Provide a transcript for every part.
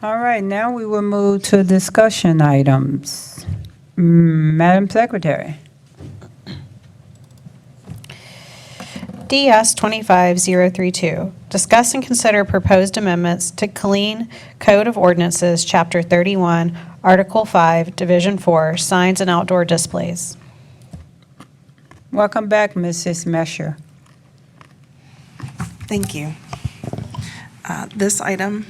All right, now we will move to discussion items. Madam Secretary. DS 25032, discuss and consider proposed amendments to Killeen Code of Ordinances, Chapter 31, Article 5, Division 4, Signs and Outdoor Displays. Welcome back, Mrs. Mesher. Thank you. This item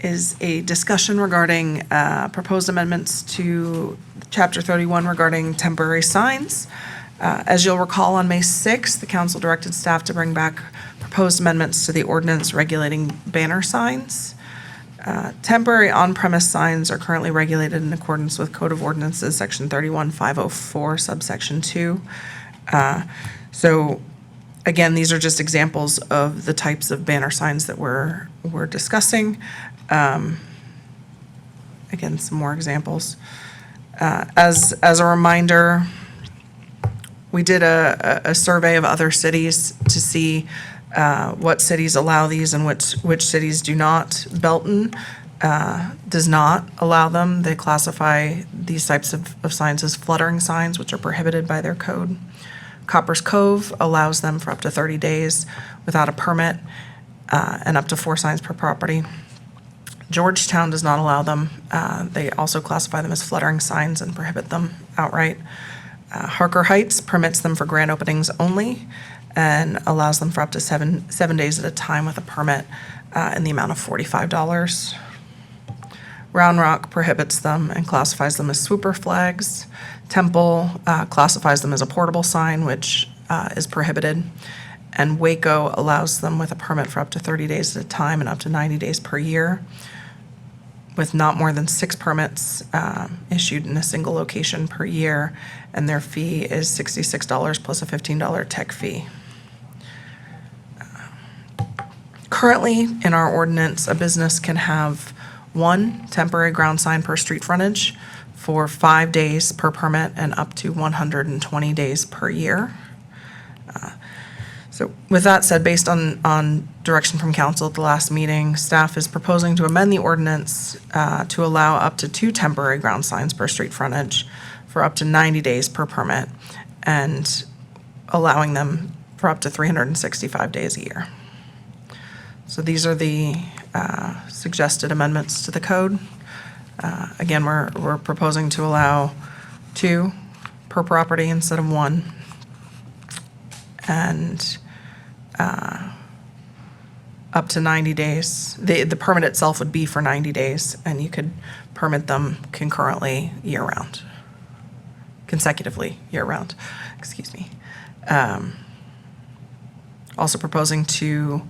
is a discussion regarding proposed amendments to Chapter 31 regarding temporary signs. As you'll recall, on May 6th, the council directed staff to bring back proposed amendments to the ordinance regulating banner signs. Temporary on-premise signs are currently regulated in accordance with Code of Ordinances, Section 31504, subsection 2. So again, these are just examples of the types of banner signs that we're discussing. Again, some more examples. As a reminder, we did a survey of other cities to see what cities allow these and which cities do not. Belton does not allow them. They classify these types of signs as fluttering signs, which are prohibited by their code. Copper's Cove allows them for up to 30 days without a permit and up to 4 signs per property. Georgetown does not allow them. They also classify them as fluttering signs and prohibit them outright. Harker Heights permits them for grand openings only and allows them for up to seven days at a time with a permit in the amount of $45. Round Rock prohibits them and classifies them as swooper flags. Temple classifies them as a portable sign, which is prohibited. And Waco allows them with a permit for up to 30 days at a time and up to 90 days per year, with not more than 6 permits issued in a single location per year, and their fee is $66 plus a $15 tech fee. Currently, in our ordinance, a business can have 1 temporary ground sign per street frontage for 5 days per permit and up to 120 days per year. So with that said, based on direction from council at the last meeting, staff is proposing to amend the ordinance to allow up to 2 temporary ground signs per street frontage for up to 90 days per permit and allowing them for up to 365 days a year. So these are the suggested amendments to the code. Again, we're proposing to allow 2 per property instead of 1. And up to 90 days. The permit itself would be for 90 days, and you could permit them concurrently year-round, consecutively year-round, excuse me. Also proposing to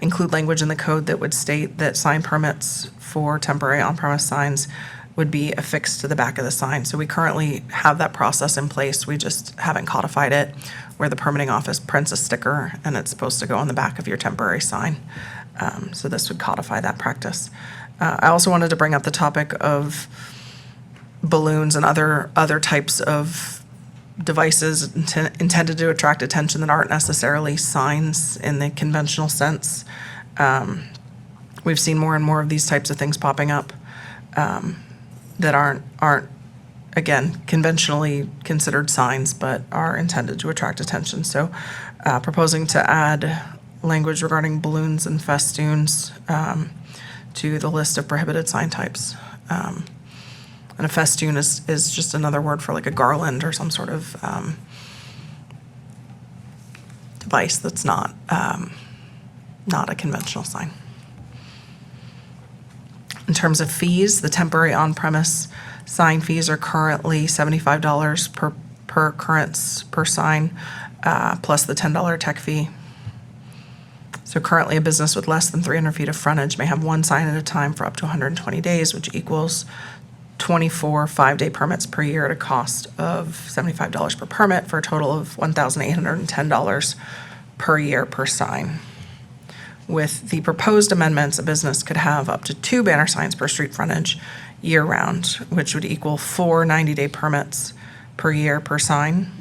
include language in the code that would state that sign permits for temporary on-premise signs would be affixed to the back of the sign. So we currently have that process in place. We just haven't codified it, where the permitting office prints a sticker and it's supposed to go on the back of your temporary sign. So this would codify that practice. I also wanted to bring up the topic of balloons and other types of devices intended to attract attention that aren't necessarily signs in the conventional sense. We've seen more and more of these types of things popping up that aren't again conventionally considered signs, but are intended to attract attention. So proposing to add language regarding balloons and festoons to the list of prohibited sign types. And a festoon is just another word for like a garland or some sort of device that's not a conventional sign. In terms of fees, the temporary on-premise sign fees are currently $75 per occurrence per sign, plus the $10 tech fee. So currently a business with less than 300 feet of frontage may have 1 sign at a time for up to 120 days, which equals 24 5-day permits per year at a cost of $75 per permit for a total of $1,810 per year per sign. With the proposed amendments, a business could have up to 2 banner signs per street frontage year-round, which would equal 4 90-day permits per year per sign.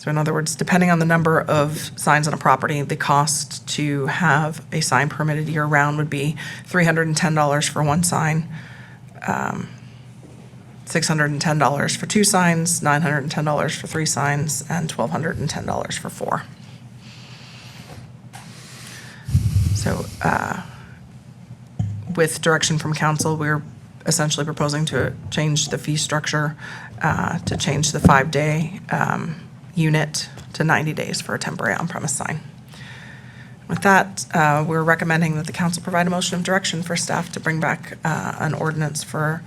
So in other words, depending on the number of signs on a property, the cost to have a sign permitted year-round would be $310 for one sign, $610 for two signs, $910 for three signs, and $1,210 for four. So with direction from council, we're essentially proposing to change the fee structure, to change the 5-day unit to 90 days for a temporary on-premise sign. With that, we're recommending that the council provide a motion of direction for staff to bring back an ordinance for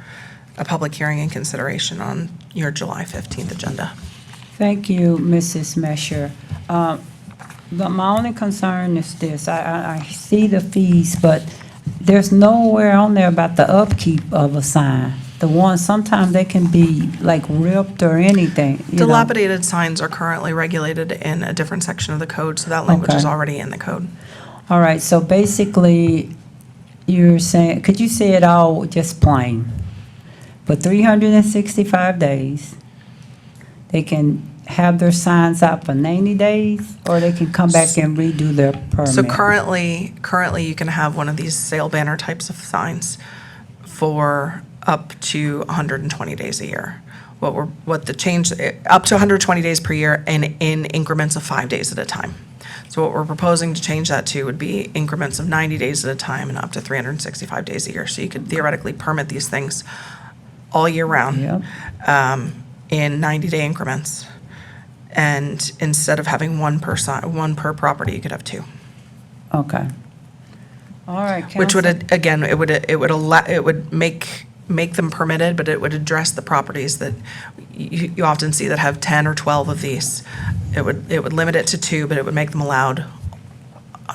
a public hearing and consideration on your July 15th agenda. Thank you, Mrs. Mesher. But my only concern is this, I see the fees, but there's nowhere on there about the upkeep of a sign. The ones, sometimes they can be like ripped or anything, you know. Dilapidated signs are currently regulated in a different section of the code, so that language is Okay. already in the code. All right, so basically, you're saying, could you say it all just plain? For 365 days, they can have their signs out for 90 days, or they can come back and redo their permit? So currently you can have one of these sale banner types of signs for up to 120 days a year. What the change, up to 120 days per year and in increments of 5 days at a time. So what we're proposing to change that to would be increments of 90 days at a time and up to 365 days a year. So you could theoretically permit these things all year round. Yep. In 90-day increments. And instead of having one per property, you could have two. Okay. All right, Which would, Counsel. again, it would make them permitted, but it would address the properties that you often see that have 10 or 12 of these. It would limit it to two, but it would make them allowed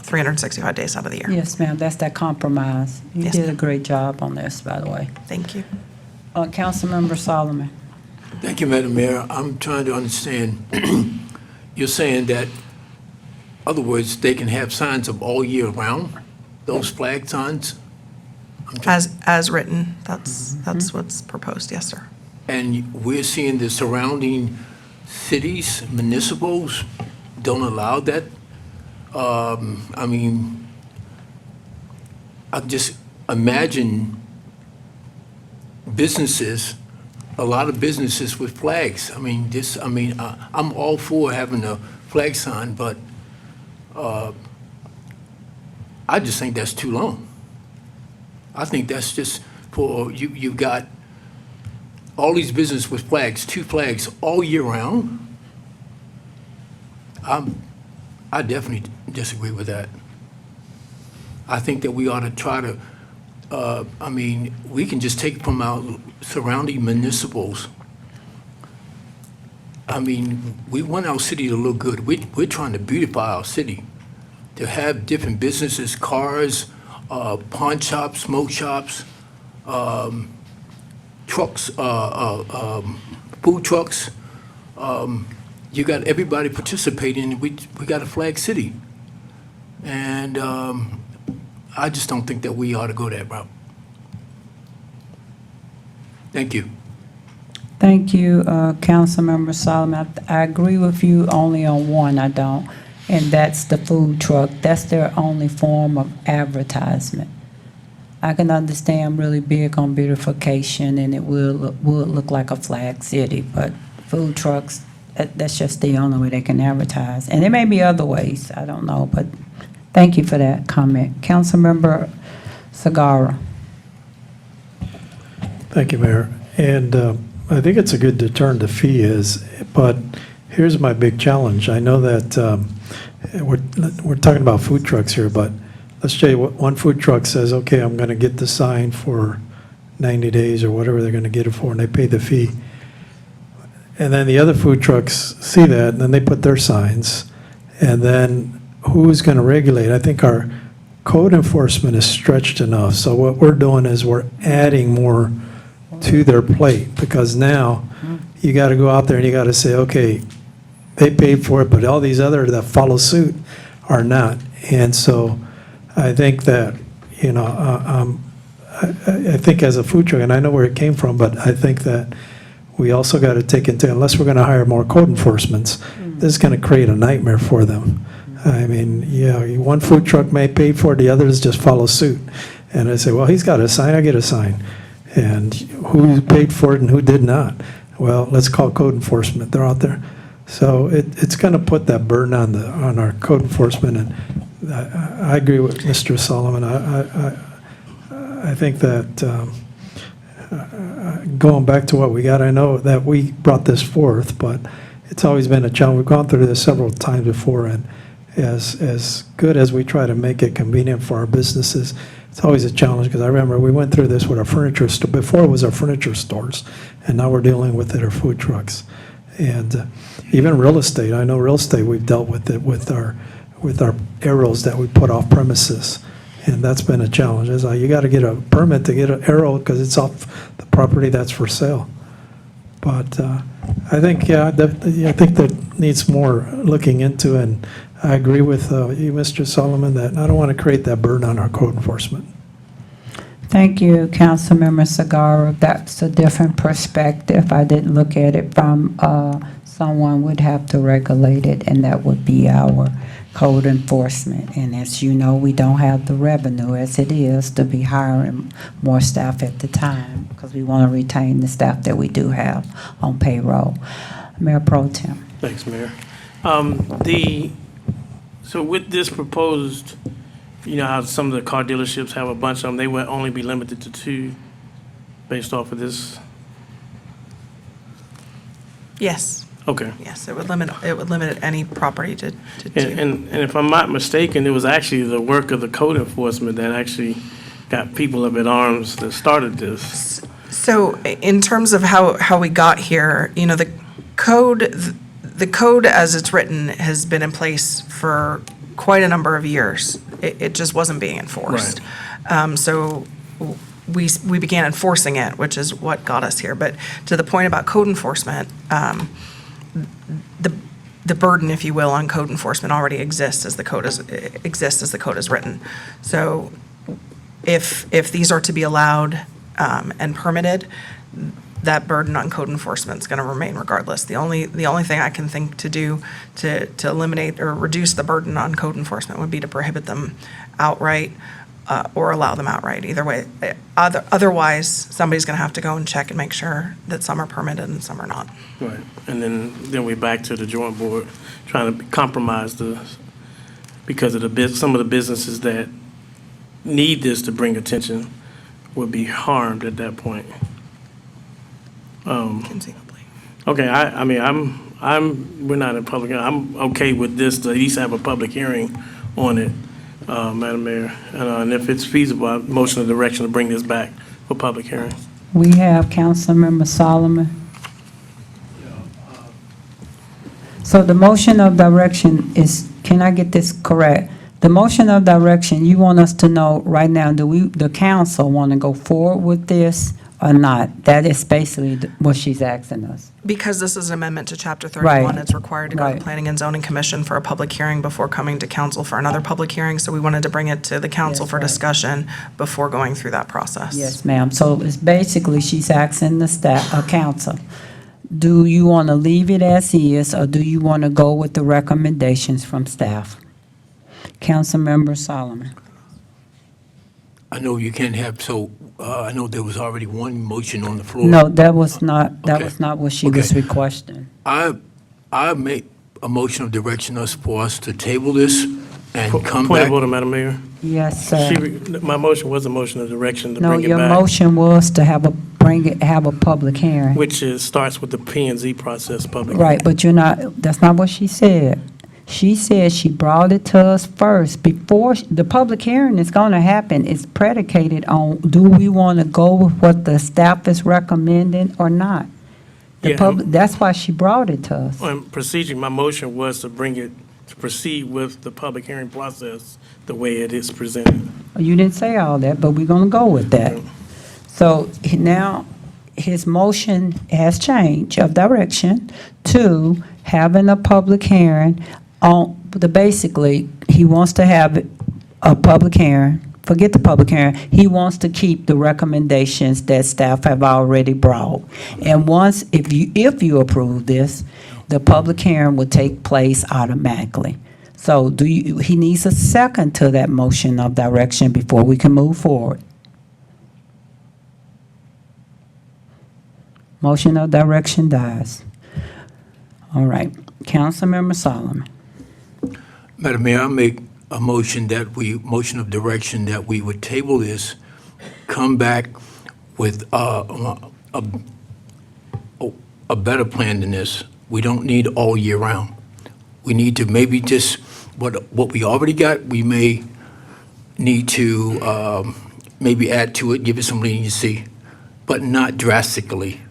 365 days out of the year. Yes, ma'am, that's that compromise. You Yes, did a ma'am. great job on this, by the way. Thank you. Councilmember Solomon. Thank you, Madam Mayor. I'm trying to understand, you're saying that, other words, they can have signs up all year round, those flag signs? As written, that's what's proposed, yes, sir. And we're seeing the surrounding cities, municipals don't allow that? I mean, I just imagine businesses, a lot of businesses with flags. I mean, I'm all for having a flag sign, but I just think that's too long. I think that's just for, you've got all these businesses with flags, two flags all year round. I definitely disagree with that. I think that we ought to try to, we can just take from our surrounding municipals. We want our city to look good. We're trying to beautify our city, to have different businesses, cars, pawn shops, smoke shops, trucks, food trucks. You got everybody participating. We got a flag city. And I just don't think that we ought to go that route. Thank you. Thank you, Councilmember Solomon. I agree with you only on one, I don't, and that's the food truck. That's their only form of advertisement. I can understand really big on beautification, and it would look like a flag city, but food trucks, that's just the only way they can advertise. And there may be other ways, I don't know, but thank you for that comment. Councilmember Sagara. Thank you, Mayor. And I think it's a good deterrent the fee is, but here's my big challenge. I know that we're talking about food trucks here, but let's say one food truck says, okay, I'm going to get the sign for 90 days or whatever they're going to get it for, and they pay the fee. And then the other food trucks see that, and then they put their signs. And then who's going to regulate? I think our code enforcement is stretched enough. So what we're doing is we're adding more to their plate, because now you got to go out there and you got to say, okay, they paid for it, but all these other that follow suit are not. And so I think that, I think as a food truck, and I know where it came from, but I think that we also got to take into, unless we're going to hire more code enforcements, this is going to create a nightmare for them. I mean, yeah, one food truck may pay for it, the others just follow suit. And I say, well, he's got a sign, I get a sign. And who paid for it and who did not? Well, let's call code enforcement, they're out there. So it's going to put that burden on our code enforcement, and I agree with Mr. Solomon. I think that going back to what we got, I know that we brought this forth, but it's always been a challenge. We've gone through this several times before, and as good as we try to make it convenient for our businesses, it's always a challenge, because I remember we went through this with our furniture store. Before it was our furniture stores, and now we're dealing with it, our food trucks. And even real estate, I know real estate, we've dealt with it with our arrows that we put off premises. And that's been a challenge. It's like, you got to get a permit to get an arrow because it's off the property that's for sale. But I think, I think that needs more looking into, and I agree with you, Mr. Solomon, that I don't want to create that burden on our code enforcement. Thank you, Councilmember Sagara. That's a different perspective. I didn't look at it from someone would have to regulate it, and that would be our code enforcement. And as you know, we don't have the revenue as it is to be hiring more staff at the time, because we want to retain the staff that we do have on payroll. Mayor Pro Tem. Thanks, Mayor. So with this proposed, you know how some of the car dealerships have a bunch of them, they would only be limited to 2 based off of this? Yes, Okay. yes, it would limit any property to 2. And if I'm not mistaken, it was actually the work of the code enforcement that actually got people up at arms that started this. So in terms of how we got here, you know, the code as it's written has been in place for quite a number of years. It just wasn't being enforced. So we began enforcing it, which is what got us here. But to the point about code enforcement, the burden, if you will, on code enforcement already exists as the code is written. So if these are to be allowed and permitted, that burden on code enforcement is going to remain regardless. The only thing I can think to do to eliminate or reduce the burden on code enforcement would be to prohibit them outright or allow them outright. Either way, otherwise somebody's going to have to go and check and make sure that some are permitted and some are not. Right. And then we're back to the joint board trying to compromise because of some of the businesses that need this to bring attention would be harmed at that point. Conceivably. Okay, I mean, we're not in public, I'm okay with this, to at least have a public hearing on it, Madam Mayor. And if it's feasible, I motion the direction to bring this back for public hearing. We have Councilmember Solomon. So the motion of direction is, can I get this correct? The motion of direction, you want us to know right now, the council want to go forward with this or not? That is basically what she's asking us. Because this is an amendment to Chapter 31, Right. it's required to go to Right. the Planning and Zoning Commission for a public hearing before coming to council for another public hearing. So we wanted to bring it to the council Yes, for right. discussion before going through that process. Yes, ma'am. So it's basically, she's asking the council, do you want to leave it as is, or do you want to go with the recommendations from staff? Councilmember Solomon. I know you can't have, I know there was already one motion on the floor. No, that was not Okay. what she was Okay. requesting. I make a motion of direction for us to table this and come Point of back. order, Madam Mayor. Yes, sir. My motion was a motion of direction to No, bring it your back, motion was to have a public hearing. which starts with the P and Z process, public. Right, but that's not what she said. She said she brought it to us first. Before, the public hearing is going to happen, it's predicated on, do we want to go with what the staff is recommending or not? Yeah. That's why she brought it to us. On procedure, my motion was to proceed with the public hearing process the way it is presented. You didn't say all that, but we're going to go with that. So now, his motion has changed of direction to having a public hearing on, basically, he wants to have a public hearing, forget the public hearing, he wants to keep the recommendations that staff have already brought. And once, if you approve this, the public hearing will take place automatically. So he needs a second to that motion of direction before we can move forward. Motion of direction dies. All right, Councilmember Solomon. Madam Mayor, I make a motion of direction that we would table this, come back with a better plan than this. We don't need all year round. We need to maybe just, what we already got, we may need to maybe add to it, give it some leniency, but not drastically.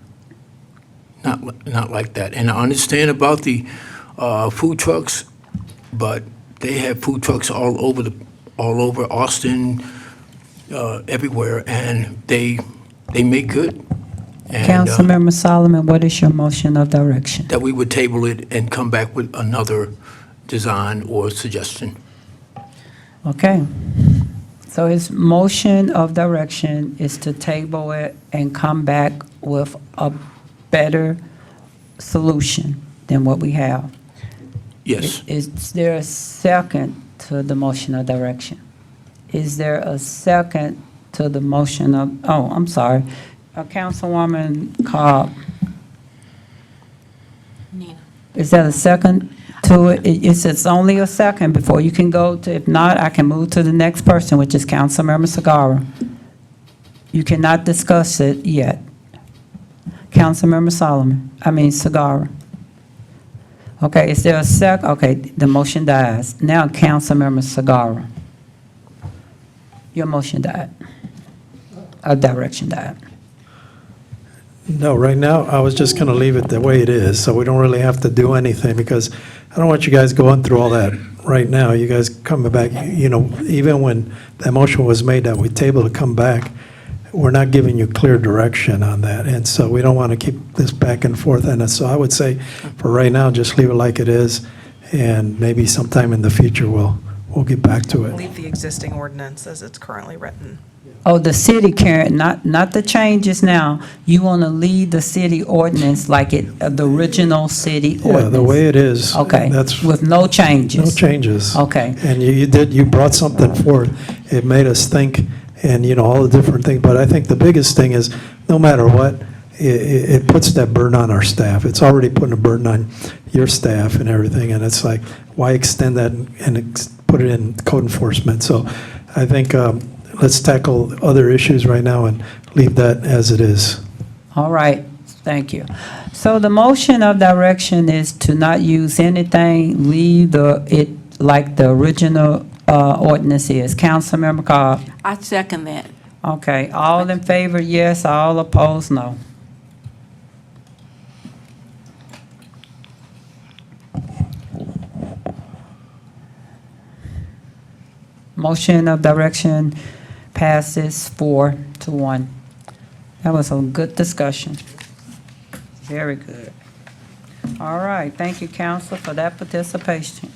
Not like that. And I understand about the food trucks, but they have food trucks all over Austin, everywhere, and they make good. And, Councilmember Solomon, what is your motion of direction? that we would table it and come back with another design or suggestion. Okay. So his motion of direction is to table it and come back with a better solution than what we have. Yes. Is there a second to the motion of direction? Is there a second to the motion of, oh, I'm sorry, Councilwoman Cobb? Nina. Is that a second to it? It's only a second before you can go to, if not, I can move to the next person, which is Councilmember Sagara. You cannot discuss it yet. Councilmember Sagara. Okay, is there a okay, the motion dies. Now, Councilmember Sagara. Your motion died. Direction died. No, right now, I was just going to leave it the way it is, so we don't really have to do anything, because I don't want you guys going through all that right now. You guys coming back, even when that motion was made that we table to come back, we're not giving you clear direction on that, and so we don't want to keep this back and forth. And so I would say, for right now, just leave it like it is, and maybe sometime in the future, we'll get back to it. Leave the existing ordinance as it's currently written. Oh, the city, Karen, not the changes now. You want to leave the city ordinance like the original city ordinance? Yeah, the way it is. Okay, That's with no changes? no changes. Okay. And you brought something forth. It made us think, and, all the different things. But I think the biggest thing is, no matter what, it puts that burden on our staff. It's already putting a burden on your staff and everything, and it's like, why extend that and put it in code enforcement? So I think let's tackle other issues right now and leave that as it is. All right, thank you. So the motion of direction is to not use anything, leave it like the original ordinance is. Councilmember Cobb? I second that. Okay, all in favor, yes, all opposed, no. Motion of direction passes 4-1. That was a good discussion. Very good. All right, thank you, council, for that participation.